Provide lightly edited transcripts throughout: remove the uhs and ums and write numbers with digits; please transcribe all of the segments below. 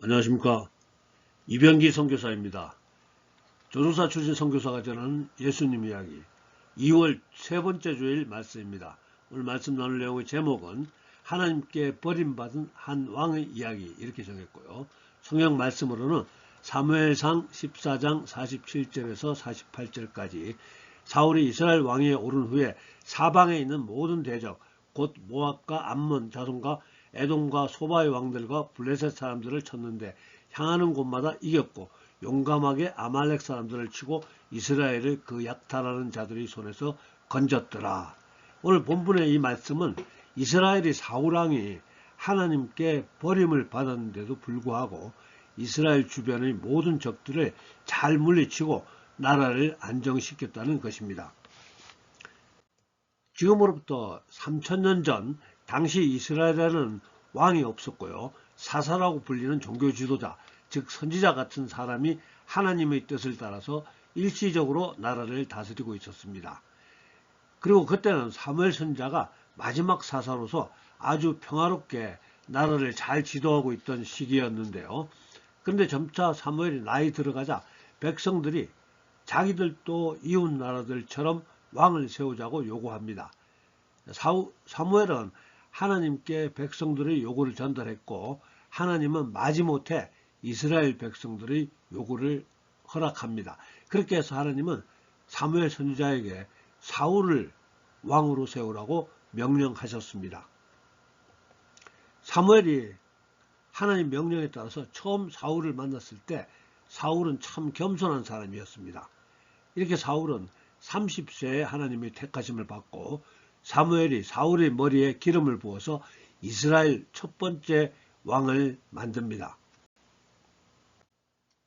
안녕하십니까. 이병기 선교사입니다. 조종사 출신 선교사가 전하는 예수님 이야기 2월 세 번째 주일 말씀입니다. 오늘 말씀 나눌 내용의 제목은 하나님께 버림받은 한 왕의 이야기 이렇게 정했고요. 성경 말씀으로는 사무엘상 14장 47절에서 48절까지 사울이 이스라엘 왕위에 오른 후에 사방에 있는 모든 대적 곧 모압과 암몬 자손과 에돔과 소바의 왕들과 블레셋 사람들을 쳤는데 향하는 곳마다 이겼고 용감하게 아말렉 사람들을 치고 이스라엘을 그 약탈하는 자들의 손에서 건졌더라. 오늘 본문의 이 말씀은 이스라엘이 사울 왕이 하나님께 버림을 받았는데도 불구하고 이스라엘 주변의 모든 적들을 잘 물리치고 나라를 안정시켰다는 것입니다. 지금으로부터 3000년 전 당시 이스라엘에는 왕이 없었고요. 사사라고 불리는 종교 지도자, 즉 선지자 같은 사람이 하나님의 뜻을 따라서 일시적으로 나라를 다스리고 있었습니다. 그리고 그때는 사무엘 선지자가 마지막 사사로서 아주 평화롭게 나라를 잘 지도하고 있던 시기였는데요. 그런데 점차 사무엘이 나이 들어가자 백성들이 자기들도 이웃 나라들처럼 왕을 세우자고 요구합니다. 사무엘은 하나님께 백성들의 요구를 전달했고 하나님은 마지못해 이스라엘 백성들의 요구를 허락합니다. 그렇게 해서 하나님은 사무엘 선지자에게 사울을 왕으로 세우라고 명령하셨습니다. 사무엘이 하나님 명령에 따라서 처음 사울을 만났을 때 사울은 참 겸손한 사람이었습니다. 이렇게 사울은 30세에 하나님의 택하심을 받고 사무엘이 사울의 머리에 기름을 부어서 이스라엘 첫 번째 왕을 만듭니다.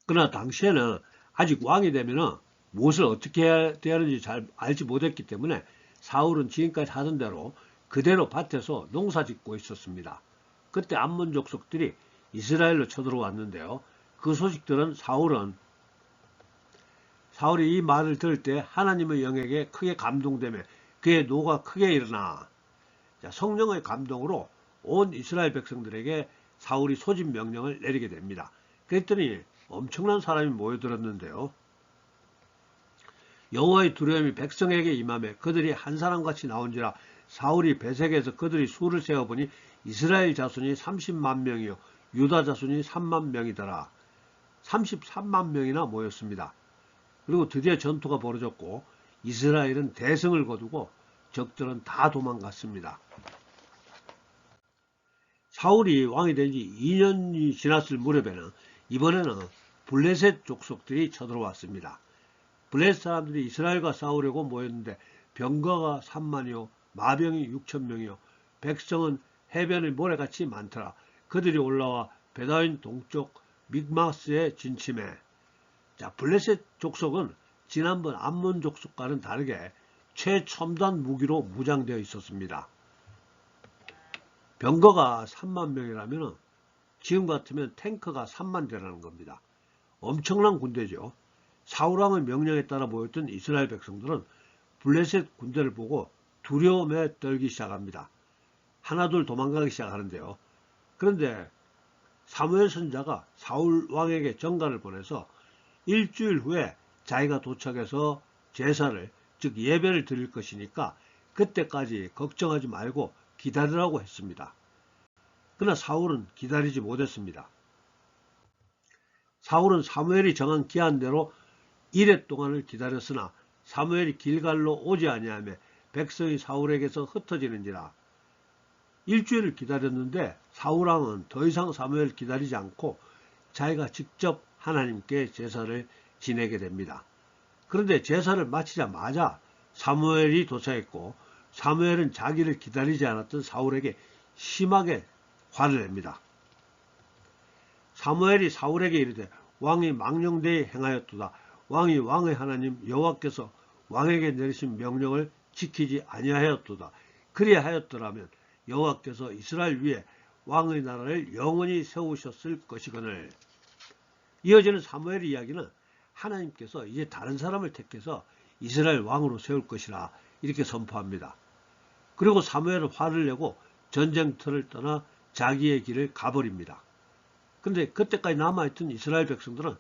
그러나 당시에는 아직 왕이 되면 무엇을 어떻게 해야 되는지 잘 알지 못했기 때문에 사울은 지금까지 하던 대로 그대로 밭에서 농사 짓고 있었습니다. 그때 암몬 족속들이 이스라엘로 쳐들어왔는데요. 그 소식 들은 사울이 이 말을 들을 때 하나님의 영에게 크게 감동되며 그의 노가 크게 일어나 성령의 감동으로 온 이스라엘 백성들에게 사울이 소집 명령을 내리게 됩니다. 그랬더니 엄청난 사람이 모여들었는데요. 여호와의 두려움이 백성에게 임하며 그들이 한 사람같이 나온지라 사울이 배색에서 그들이 수를 세어보니 이스라엘 자손이 30만 명이요 유다 자손이 3만 명이더라. 33만 명이나 모였습니다. 그리고 드디어 전투가 벌어졌고 이스라엘은 대승을 거두고 적들은 다 도망갔습니다. 사울이 왕이 된 지 2년이 지났을 무렵에는 이번에는 블레셋 족속들이 쳐들어왔습니다. 블레셋 사람들이 이스라엘과 싸우려고 모였는데 병거가 3만이요 마병이 6,000명이요 백성은 해변의 모래같이 많더라. 그들이 올라와 베다윈 동쪽 믹마스에 진침해. 블레셋 족속은 지난번 암몬 족속과는 다르게 최첨단 무기로 무장되어 있었습니다. 병거가 3만 명이라면 지금 같으면 탱크가 3만 대라는 겁니다. 엄청난 군대죠. 사울왕의 명령에 따라 모였던 이스라엘 백성들은 블레셋 군대를 보고 두려움에 떨기 시작합니다. 하나둘 도망가기 시작하는데요. 그런데 사무엘 선지자가 사울 왕에게 전가를 보내서 일주일 후에 자기가 도착해서 제사를 즉 예배를 드릴 것이니까 그때까지 걱정하지 말고 기다리라고 했습니다. 그러나 사울은 기다리지 못했습니다. 사울은 사무엘이 정한 기한대로 이레 동안을 기다렸으나 사무엘이 길갈로 오지 아니하며 백성이 사울에게서 흩어지는지라. 일주일을 기다렸는데 사울왕은 더 이상 사무엘을 기다리지 않고 자기가 직접 하나님께 제사를 지내게 됩니다. 그런데 제사를 마치자마자 사무엘이 도착했고 사무엘은 자기를 기다리지 않았던 사울에게 심하게 화를 냅니다. 사무엘이 사울에게 이르되 왕이 망령되이 행하였도다. 왕이 왕의 하나님 여호와께서 왕에게 내리신 명령을 지키지 아니하였도다. 그리하였더라면 여호와께서 이스라엘 위에 왕의 나라를 영원히 세우셨을 것이거늘. 이어지는 사무엘의 이야기는 하나님께서 이제 다른 사람을 택해서 이스라엘 왕으로 세울 것이라 이렇게 선포합니다. 그리고 사무엘은 화를 내고 전쟁터를 떠나 자기의 길을 가버립니다. 근데 그때까지 남아있던 이스라엘 백성들은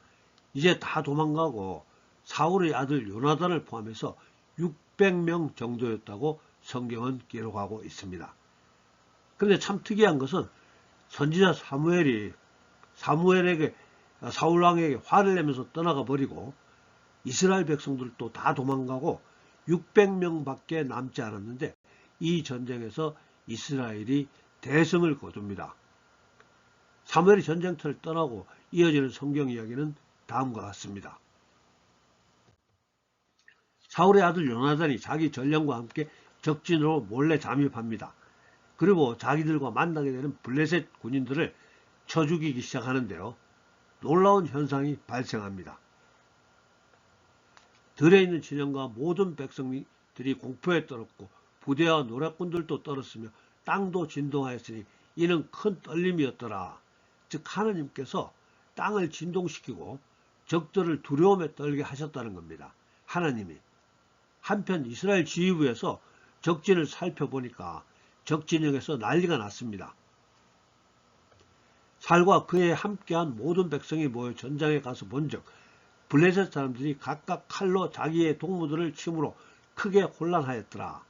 이제 다 도망가고 사울의 아들 요나단을 포함해서 600명 정도였다고 성경은 기록하고 있습니다. 그런데 참 특이한 것은 선지자 사무엘에게 사울 왕에게 화를 내면서 떠나가 버리고 이스라엘 백성들도 다 도망가고 600명밖에 남지 않았는데 이 전쟁에서 이스라엘이 대승을 거둡니다. 사무엘이 전쟁터를 떠나고 이어지는 성경 이야기는 다음과 같습니다. 사울의 아들 요나단이 자기 전령과 함께 적진으로 몰래 잠입합니다. 그리고 자기들과 만나게 되는 블레셋 군인들을 쳐 죽이기 시작하는데요. 놀라운 현상이 발생합니다. 들에 있는 진영과 모든 백성들이 공포에 떨었고 부대와 노략군들도 떨었으며 땅도 진동하였으니 이는 큰 떨림이었더라. 즉 하나님께서 땅을 진동시키고 적들을 두려움에 떨게 하셨다는 겁니다. 하나님이. 한편 이스라엘 지휘부에서 적진을 살펴보니까 적진영에서 난리가 났습니다. 살과 그에 함께한 모든 백성이 모여 전장에 가서 본즉 블레셋 사람들이 각각 칼로 자기의 동무들을 침으로 크게 혼란하였더라.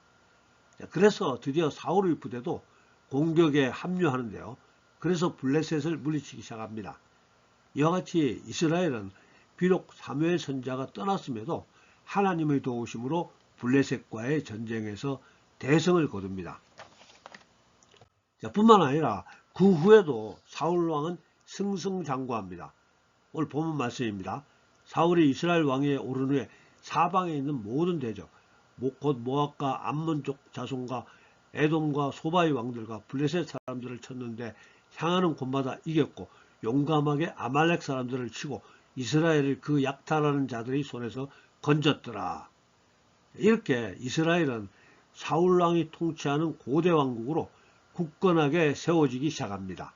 그래서 드디어 사울의 부대도 공격에 합류하는데요. 그래서 블레셋을 물리치기 시작합니다. 이와 같이 이스라엘은 비록 사무엘 선지자가 떠났음에도 하나님의 도우심으로 블레셋과의 전쟁에서 대승을 거둡니다. 뿐만 아니라 그 후에도 사울 왕은 승승장구합니다. 오늘 본문 말씀입니다. 사울이 이스라엘 왕위에 오른 후에 사방에 있는 모든 대적, 곧 모압과 암몬족 자손과 에돔과 소바의 왕들과 블레셋 사람들을 쳤는데 향하는 곳마다 이겼고 용감하게 아말렉 사람들을 치고 이스라엘을 그 약탈하는 자들의 손에서 건졌더라. 이렇게 이스라엘은 사울 왕이 통치하는 고대 왕국으로 굳건하게 세워지기 시작합니다.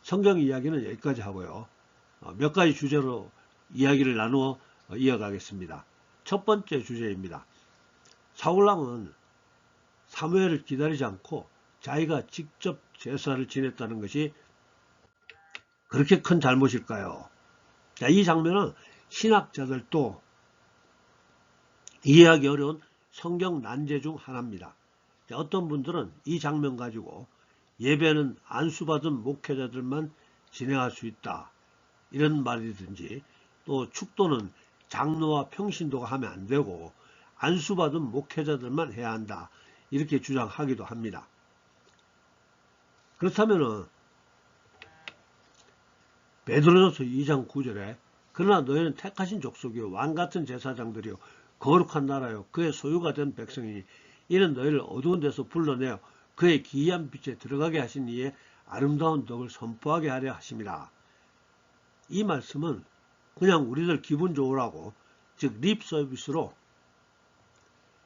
성경 이야기는 여기까지 하고요. 몇 가지 주제로 이야기를 나누어 이어가겠습니다. 첫 번째 주제입니다. 사울 왕은 사무엘을 기다리지 않고 자기가 직접 제사를 지냈다는 것이 그렇게 큰 잘못일까요? 이 장면은 신학자들도 이해하기 어려운 성경 난제 중 하나입니다. 어떤 분들은 이 장면 가지고 예배는 안수받은 목회자들만 진행할 수 있다, 이런 말이든지, 또 축도는 장로와 평신도가 하면 안 되고 안수받은 목회자들만 해야 한다, 이렇게 주장하기도 합니다. 그렇다면 베드로전서 2장 9절에 그러나 너희는 택하신 족속이요 왕같은 제사장들이요 거룩한 나라요 그의 소유가 된 백성이니 이는 너희를 어두운 데서 불러내어 그의 기이한 빛에 들어가게 하신 이의 아름다운 덕을 선포하게 하려 하심이라. 이 말씀은 그냥 우리들 기분 좋으라고, 즉 립 서비스로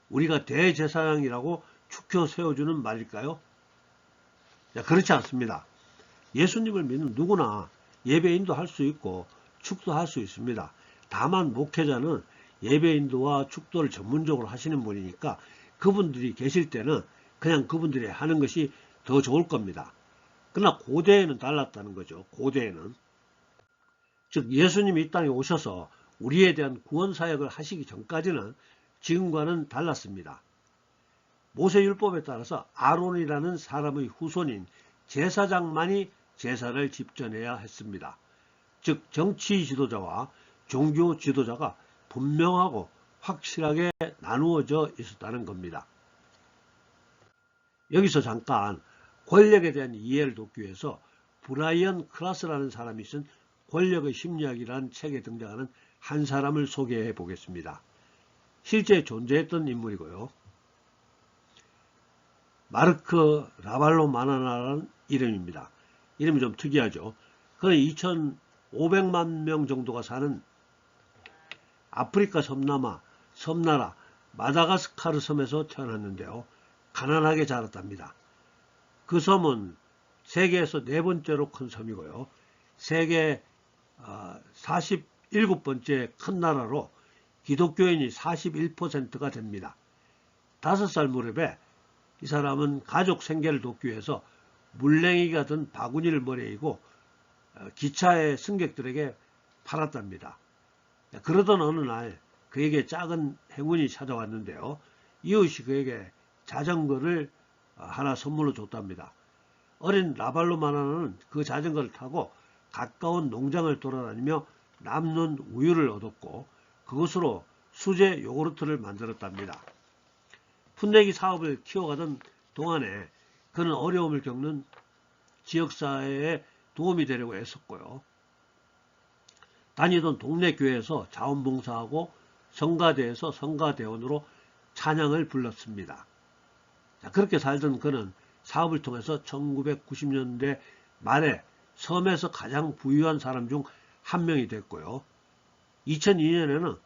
우리가 대제사장이라고 축혀 세워주는 말일까요? 그렇지 않습니다. 예수님을 믿는 누구나 예배인도 할 수 있고 축도 할 수 있습니다. 다만 목회자는 예배인도와 축도를 전문적으로 하시는 분이니까 그분들이 계실 때는 그냥 그분들이 하는 것이 더 좋을 겁니다. 그러나 고대에는 달랐다는 거죠. 고대에는. 즉 예수님이 이 땅에 오셔서 우리에 대한 구원 사역을 하시기 전까지는 지금과는 달랐습니다. 모세율법에 따라서 아론이라는 사람의 후손인 제사장만이 제사를 집전해야 했습니다. 즉 정치 지도자와 종교 지도자가 분명하고 확실하게 나누어져 있었다는 겁니다. 여기서 잠깐 권력에 대한 이해를 돕기 위해서 브라이언 클라스라는 사람이 쓴 권력의 심리학이라는 책에 등장하는 한 사람을 소개해 보겠습니다. 실제 존재했던 인물이고요. 마르크 라발로마나라는 이름입니다. 이름이 좀 특이하죠. 그는 2,500만 명 정도가 사는 아프리카 섬나라 마다가스카르 섬에서 태어났는데요. 가난하게 자랐답니다. 그 섬은 세계에서 네 번째로 큰 섬이고요. 세계 47번째 큰 나라로 기독교인이 41%가 됩니다. 5살 무렵에 이 사람은 가족 생계를 돕기 위해서 물냉이가 든 바구니를 머리에 이고 기차의 승객들에게 팔았답니다. 그러던 어느 날 그에게 작은 행운이 찾아왔는데요. 이웃이 그에게 자전거를 하나 선물로 줬답니다. 어린 라발로 마나는 그 자전거를 타고 가까운 농장을 돌아다니며 남는 우유를 얻었고 그것으로 수제 요구르트를 만들었답니다. 풋내기 사업을 키워가던 동안에 그는 어려움을 겪는 지역사회에 도움이 되려고 애썼고요. 다니던 동네 교회에서 자원봉사하고 성가대에서 성가대원으로 찬양을 불렀습니다. 그렇게 살던 그는 사업을 통해서 1990년대 말에 섬에서 가장 부유한 사람 중 한 명이 됐고요. 2002년에는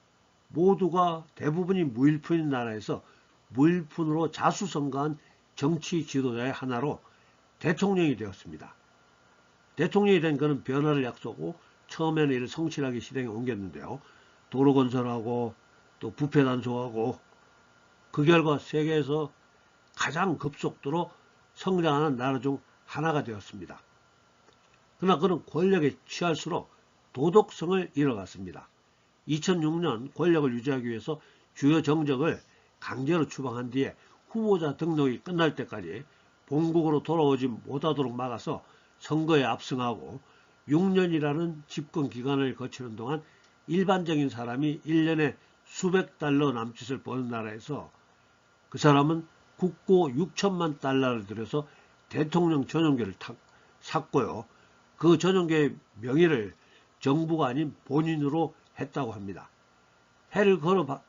모두가 대부분이 무일푼인 나라에서 무일푼으로 자수성가한 정치 지도자의 하나로 대통령이 되었습니다. 대통령이 된 그는 변화를 약속하고 처음에는 이를 성실하게 실행에 옮겼는데요. 도로 건설하고 또 부패 단속하고 그 결과 세계에서 가장 급속도로 성장하는 나라 중 하나가 되었습니다. 그러나 그는 권력에 취할수록 도덕성을 잃어갔습니다. 2006년 권력을 유지하기 위해서 주요 정적을 강제로 추방한 뒤에 후보자 등록이 끝날 때까지 본국으로 돌아오지 못하도록 막아서 선거에 압승하고 6년이라는 집권 기간을 거치는 동안 일반적인 사람이 1년에 수백 달러 남짓을 버는 나라에서 그 사람은 국고 6천만 달러를 들여서 대통령 전용기를 샀고요. 그 전용기의 명의를 정부가 아닌 본인으로 했다고 합니다. 해를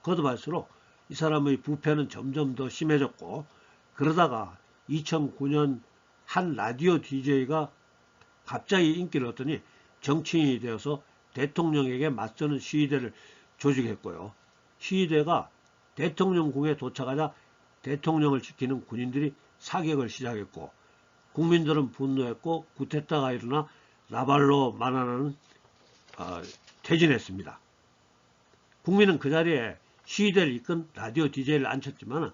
거듭할수록 이 사람의 부패는 점점 더 심해졌고 그러다가 2009년 한 라디오 DJ가 갑자기 인기를 얻더니 정치인이 되어서 대통령에게 맞서는 시위대를 조직했고요. 시위대가 대통령궁에 도착하자 대통령을 지키는 군인들이 사격을 시작했고 국민들은 분노했고 쿠데타가 일어나 라발로 마나나는 퇴진했습니다. 국민은 그 자리에 시위대를 이끈 라디오 DJ를 앉혔지만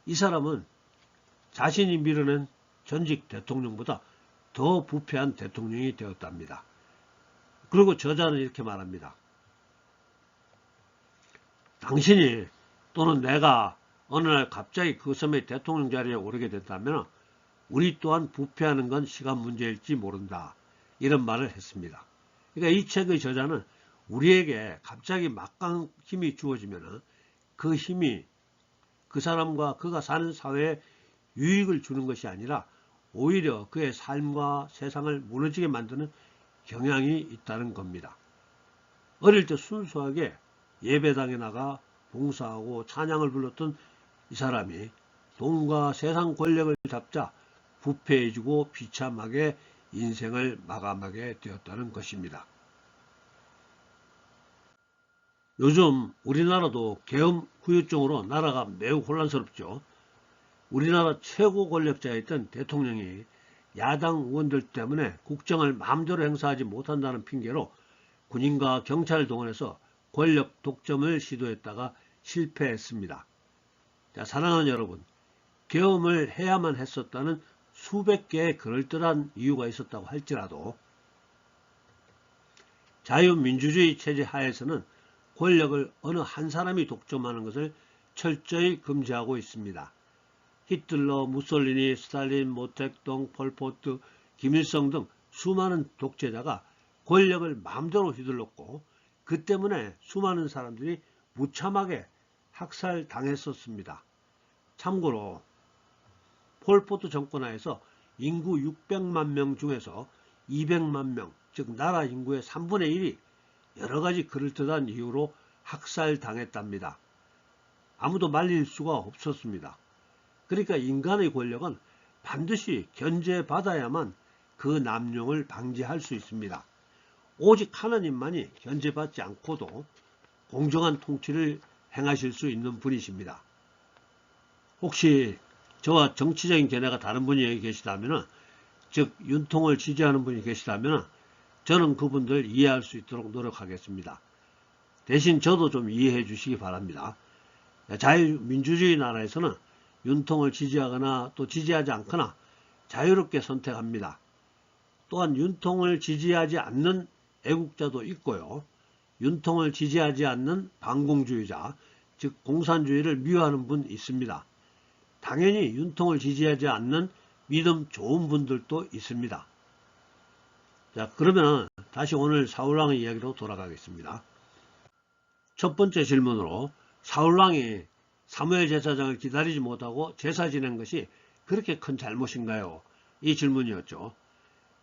이 사람은 자신이 밀어낸 전직 대통령보다 더 부패한 대통령이 되었답니다. 그리고 저자는 이렇게 말합니다. 당신이 또는 내가 어느 날 갑자기 그 섬의 대통령 자리에 오르게 된다면 우리 또한 부패하는 건 시간 문제일지 모른다. 이런 말을 했습니다. 그러니까 이 책의 저자는 우리에게 갑자기 막강 힘이 주어지면 그 힘이 그 사람과 그가 사는 사회에 유익을 주는 것이 아니라 오히려 그의 삶과 세상을 무너지게 만드는 경향이 있다는 겁니다. 어릴 때 순수하게 예배당에 나가 봉사하고 찬양을 불렀던 이 사람이 돈과 세상 권력을 잡자 부패해지고 비참하게 인생을 마감하게 되었다는 것입니다. 요즘 우리나라도 계엄 후유증으로 나라가 매우 혼란스럽죠. 우리나라 최고 권력자였던 대통령이 야당 의원들 때문에 국정을 마음대로 행사하지 못한다는 핑계로 군인과 경찰을 동원해서 권력 독점을 시도했다가 실패했습니다. 자, 사랑하는 여러분, 계엄을 해야만 했었다는 수백 개의 그럴듯한 이유가 있었다고 할지라도 자유민주주의 체제 하에서는 권력을 어느 한 사람이 독점하는 것을 철저히 금지하고 있습니다. 히틀러, 무솔리니, 스탈린, 모택동, 폴포트, 김일성 등 수많은 독재자가 권력을 마음대로 휘둘렀고 그 때문에 수많은 사람들이 무참하게 학살당했었습니다. 참고로 폴포트 정권 하에서 인구 600만 명 중에서 200만 명, 즉 나라 인구의 3분의 1이 여러가지 그럴듯한 이유로 학살당했답니다. 아무도 말릴 수가 없었습니다. 그러니까 인간의 권력은 반드시 견제받아야만 그 남용을 방지할 수 있습니다. 오직 하나님만이 견제받지 않고도 공정한 통치를 행하실 수 있는 분이십니다. 혹시 저와 정치적인 견해가 다른 분이 계시다면, 즉 윤통을 지지하는 분이 계시다면 저는 그분들 이해할 수 있도록 노력하겠습니다. 대신 저도 좀 이해해 주시기 바랍니다. 자유민주주의 나라에서는 윤통을 지지하거나 또 지지하지 않거나 자유롭게 선택합니다. 또한 윤통을 지지하지 않는 애국자도 있고요. 윤통을 지지하지 않는 반공주의자, 즉 공산주의를 미워하는 분 있습니다. 당연히 윤통을 지지하지 않는 믿음 좋은 분들도 있습니다. 자, 그러면 다시 오늘 사울왕의 이야기로 돌아가겠습니다. 첫 번째 질문으로 사울왕이 사무엘 제사장을 기다리지 못하고 제사 지낸 것이 그렇게 큰 잘못인가요? 이 질문이었죠.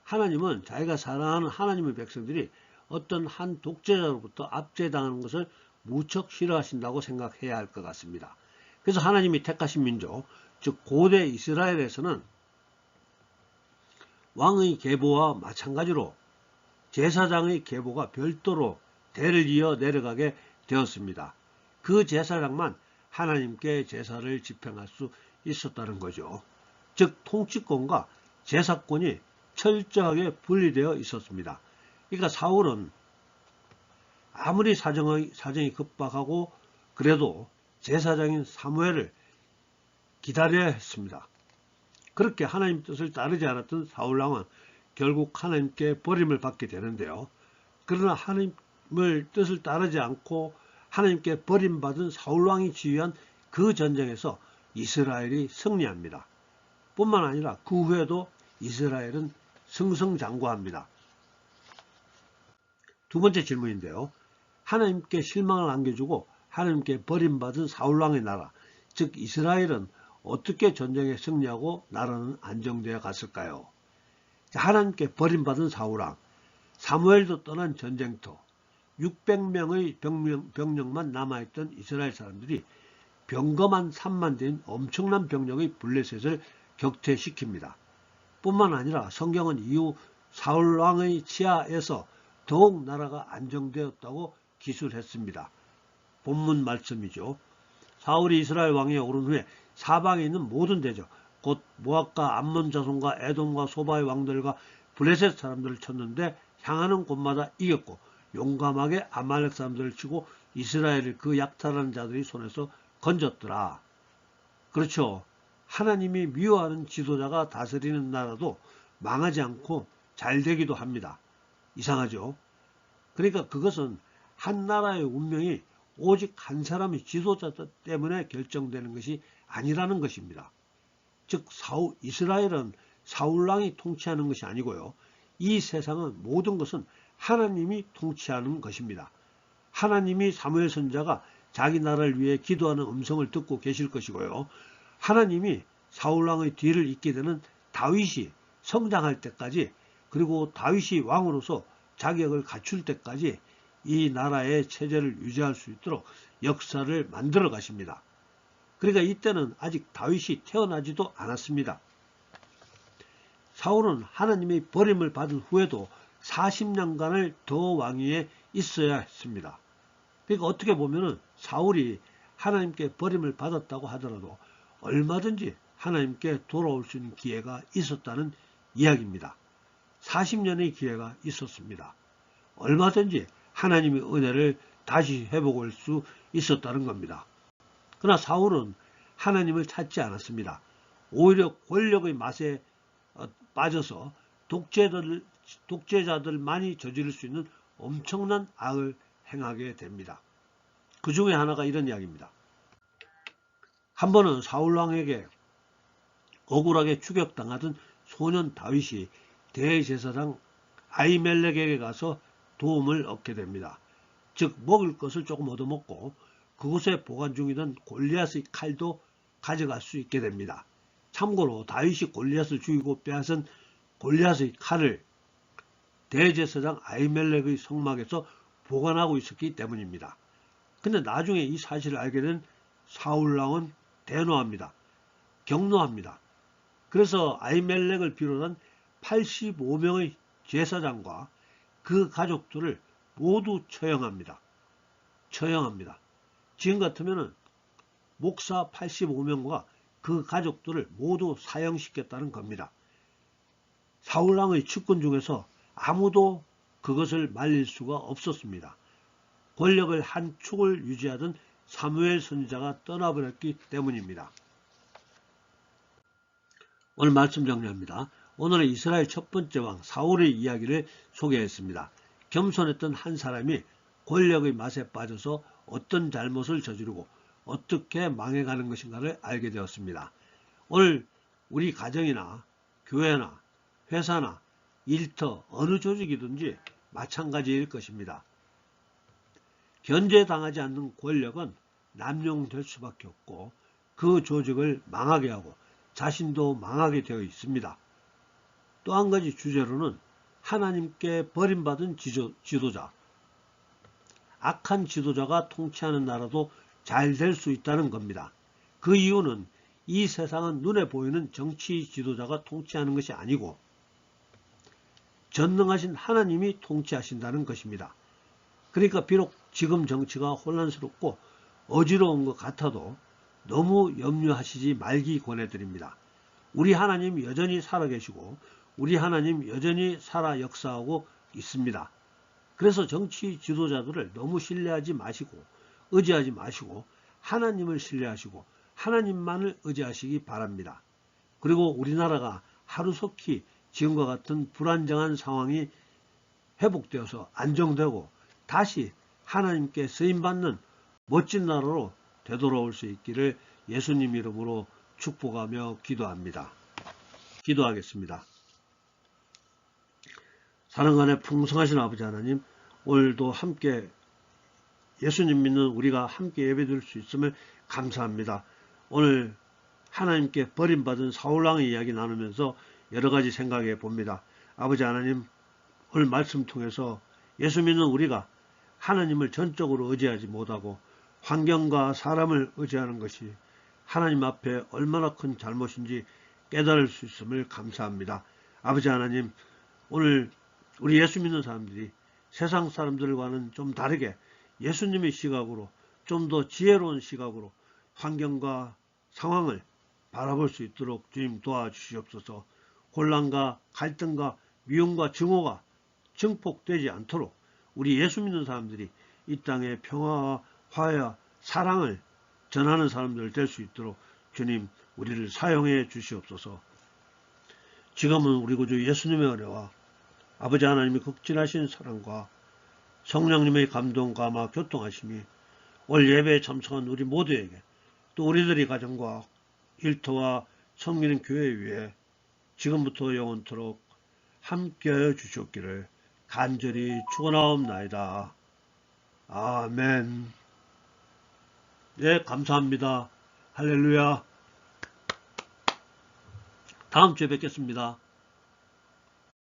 하나님은 자기가 사랑하는 하나님의 백성들이 어떤 한 독재자로부터 압제당하는 것을 무척 싫어하신다고 생각해야 할 것 같습니다. 그래서 하나님이 택하신 민족, 즉 고대 이스라엘에서는 왕의 계보와 마찬가지로 제사장의 계보가 별도로 대를 이어 내려가게 되었습니다. 그 제사장만 하나님께 제사를 집행할 수 있었다는 거죠. 즉 통치권과 제사권이 철저하게 분리되어 있었습니다. 그러니까 사울은 아무리 사정이 급박하고 그래도 제사장인 사무엘을 기다려야 했습니다. 그렇게 하나님 뜻을 따르지 않았던 사울왕은 결국 하나님께 버림을 받게 되는데요. 그러나 하나님을 뜻을 따르지 않고 하나님께 버림받은 사울왕이 지휘한 그 전쟁에서 이스라엘이 승리합니다. 뿐만 아니라 그 후에도 이스라엘은 승승장구합니다. 두 번째 질문인데요. 하나님께 실망을 안겨주고 하나님께 버림받은 사울왕의 나라, 즉 이스라엘은 어떻게 전쟁에 승리하고 나라는 안정되어 갔을까요? 하나님께 버림받은 사울왕, 사무엘도 떠난 전쟁터, 600명의 병력만 남아있던 이스라엘 사람들이 병거만 3만 대인 엄청난 병력의 블레셋을 격퇴시킵니다. 뿐만 아니라 성경은 이후 사울왕의 치하에서 더욱 나라가 안정되었다고 기술했습니다. 본문 말씀이죠. 사울이 이스라엘 왕위에 오른 후에 사방에 있는 모든 대적, 곧 모압과 암몬 자손과 에돔과 소바의 왕들과 블레셋 사람들을 쳤는데 향하는 곳마다 이겼고 용감하게 아말렉 사람들을 치고 이스라엘을 그 약탈하는 자들의 손에서 건졌더라. 그렇죠. 하나님이 미워하는 지도자가 다스리는 나라도 망하지 않고 잘 되기도 합니다. 이상하죠. 그러니까 그것은 한 나라의 운명이 오직 한 사람의 지도자 때문에 결정되는 것이 아니라는 것입니다. 즉 이스라엘은 사울왕이 통치하는 것이 아니고요. 이 세상은 모든 것은 하나님이 통치하는 것입니다. 하나님이 사무엘 선지자가 자기 나라를 위해 기도하는 음성을 듣고 계실 것이고요. 하나님이 사울왕의 뒤를 잇게 되는 다윗이 성장할 때까지, 그리고 다윗이 왕으로서 자격을 갖출 때까지 이 나라의 체제를 유지할 수 있도록 역사를 만들어 가십니다. 그러니까 이때는 아직 다윗이 태어나지도 않았습니다. 사울은 하나님의 버림을 받은 후에도 40년간을 더 왕위에 있어야 했습니다. 그러니까 어떻게 보면 사울이 하나님께 버림을 받았다고 하더라도 얼마든지 하나님께 돌아올 수 있는 기회가 있었다는 이야기입니다. 40년의 기회가 있었습니다. 얼마든지 하나님의 은혜를 다시 회복할 수 있었다는 겁니다. 그러나 사울은 하나님을 찾지 않았습니다. 오히려 권력의 맛에 빠져서 독재자들만이 저지를 수 있는 엄청난 악을 행하게 됩니다. 그 중에 하나가 이런 이야기입니다. 한 번은 사울왕에게 억울하게 추격당하던 소년 다윗이 대제사장 아히멜렉에게 가서 도움을 얻게 됩니다. 즉 먹을 것을 조금 얻어먹고 그곳에 보관 중이던 골리앗의 칼도 가져갈 수 있게 됩니다. 참고로 다윗이 골리앗을 죽이고 빼앗은 골리앗의 칼을 대제사장 아히멜렉의 성막에서 보관하고 있었기 때문입니다. 근데 나중에 이 사실을 알게 된 사울왕은 대노합니다. 격노합니다. 그래서 아히멜렉을 비롯한 85명의 제사장과 그 가족들을 모두 처형합니다. 지금 같으면 목사 85명과 그 가족들을 모두 사형시켰다는 겁니다. 사울왕의 측근 중에서 아무도 그것을 말릴 수가 없었습니다. 권력을 한 축을 유지하던 사무엘 선지자가 떠나버렸기 때문입니다. 오늘 말씀 정리합니다. 오늘은 이스라엘 첫 번째 왕 사울의 이야기를 소개했습니다. 겸손했던 한 사람이 권력의 맛에 빠져서 어떤 잘못을 저지르고 어떻게 망해가는 것인가를 알게 되었습니다. 오늘 우리 가정이나 교회나 회사나 일터 어느 조직이든지 마찬가지일 것입니다. 견제당하지 않는 권력은 남용될 수밖에 없고 그 조직을 망하게 하고 자신도 망하게 되어 있습니다. 또 한 가지 주제로는 하나님께 버림받은 지도자, 악한 지도자가 통치하는 나라도 잘 될 수 있다는 겁니다. 그 이유는 이 세상은 눈에 보이는 정치 지도자가 통치하는 것이 아니고 전능하신 하나님이 통치하신다는 것입니다. 그러니까 비록 지금 정치가 혼란스럽고 어지러운 것 같아도 너무 염려하시지 말기 권해드립니다. 우리 하나님 여전히 살아계시고 우리 하나님 여전히 살아 역사하고 있습니다. 그래서 정치 지도자들을 너무 신뢰하지 마시고 의지하지 마시고 하나님을 신뢰하시고 하나님만을 의지하시기 바랍니다. 그리고 우리나라가 하루속히 지금과 같은 불안정한 상황이 회복되어서 안정되고 다시 하나님께 쓰임받는 멋진 나라로 되돌아올 수 있기를 예수님 이름으로 축복하며 기도합니다. 기도하겠습니다. 사랑하는 풍성하신 아버지 하나님, 오늘도 함께 예수님 믿는 우리가 함께 예배드릴 수 있음을 감사합니다. 오늘 하나님께 버림받은 사울왕의 이야기 나누면서 여러가지 생각해 봅니다. 아버지 하나님, 오늘 말씀 통해서 예수 믿는 우리가 하나님을 전적으로 의지하지 못하고 환경과 사람을 의지하는 것이 하나님 앞에 얼마나 큰 잘못인지 깨달을 수 있음을 감사합니다. 아버지 하나님, 오늘 우리 예수 믿는 사람들이 세상 사람들과는 좀 다르게 예수님의 시각으로 좀 더 지혜로운 시각으로 환경과 상황을 바라볼 수 있도록 주님 도와주시옵소서. 혼란과 갈등과 미움과 증오가 증폭되지 않도록 우리 예수 믿는 사람들이 이 땅에 평화와 화해와 사랑을 전하는 사람들 될 수 있도록 주님 우리를 사용해 주시옵소서. 지금은 우리 구주 예수님의 은혜와 아버지 하나님의 극진하신 사랑과 성령님의 감동과 아마 교통하심이 올 예배에 참석한 우리 모두에게 또 우리들의 가정과 일터와 섬기는 교회 위에 지금부터 영원토록 함께하여 주시옵기를 간절히 축원하옵나이다. 아멘. 네, 감사합니다. 할렐루야. 다음 주에 뵙겠습니다.